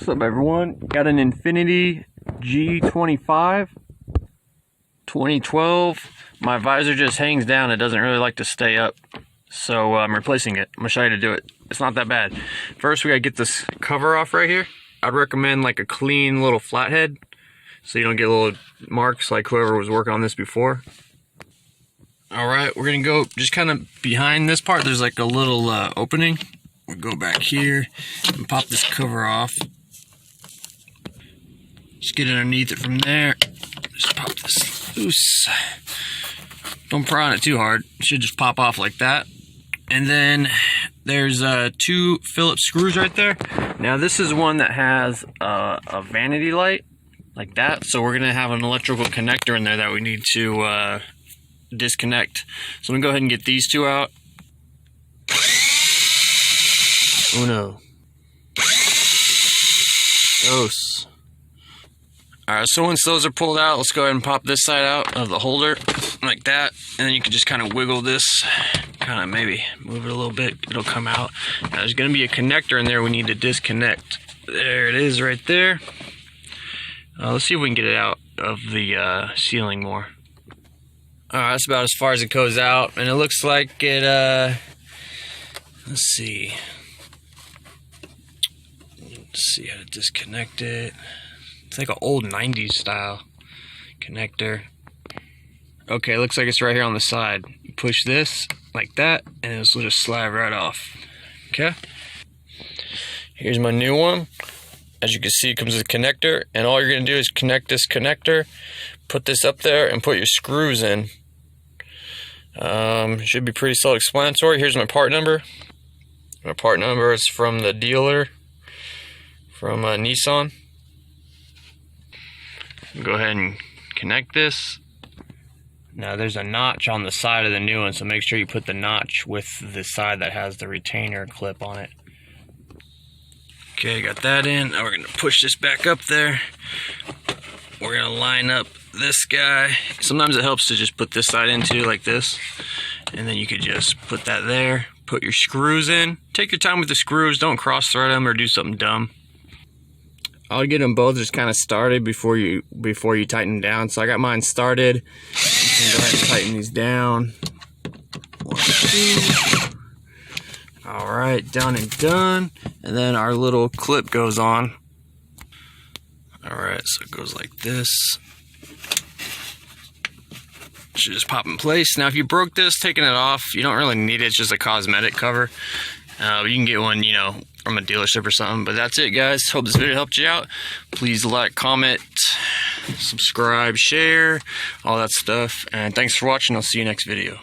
What's up, everyone? Got an Infiniti G25 2012. My visor just hangs down. It doesn't really like to stay up, so I'm replacing it. I'm gonna show you how to do it. It's not that bad. First, we gotta get this cover off right here. I'd recommend like a clean little flathead, so you don't get little marks like whoever was working on this before. All right, we're gonna go just kind of behind this part. There's like a little opening. We'll go back here and pop this cover off. Just get underneath it from there. Just pop this loose. Don't pry on it too hard. It should just pop off like that. And then there's 2 Phillips screws right there. Now this is one that has a vanity light like that. So we're gonna have an electrical connector in there that we need to disconnect. So I'm gonna go ahead and get these 2 out. Uno. Dos. Alright, so once those are pulled out, let's go ahead and pop this side out of the holder, like that. And then you can just kind of wiggle this, kind of maybe move it a little bit, it'll come out. Now there's going to be a connector in there we need to disconnect. There it is right there. Let's see if we can get it out of the ceiling more. Alright, that's about as far as it goes out. And it looks like it, let's see how to disconnect it. It's like an old 90s style connector. Okay, looks like it's right here on the side. You push this like that, and this will just slide right off. Okay. Here's my new one. As you can see, it comes with a connector, and all you're gonna do is connect this connector, put this up there, and put your screws in. Should be pretty self-explanatory. Here's my part number. My part number is from the dealer, from Nissan. Go ahead and connect this. Now there's a notch on the side of the new one, so make sure you put the notch with the side that has the retainer clip on it. Okay, got that in. Now we're gonna push this back up there. We're gonna line up this guy. Sometimes it helps to just put this side into like this, and then you could just put that there. Put your screws in. Take your time with the screws. Don't cross thread them or do something dumb. I'll get them both just kind of started before you tighten them down. So I got mine started. You can go ahead and tighten these down. 1, 2. All right, done and done. And then our little clip goes on. All right, so it goes like this. Should just pop in place. Now, if you broke this, taking it off, you don't really need it. It's just a cosmetic cover. You can get one, you know, from a dealership or something. But that's it, guys. Hope this video helped you out. Please like, comment, subscribe, share, all that stuff. And thanks for watching. I'll see you next video.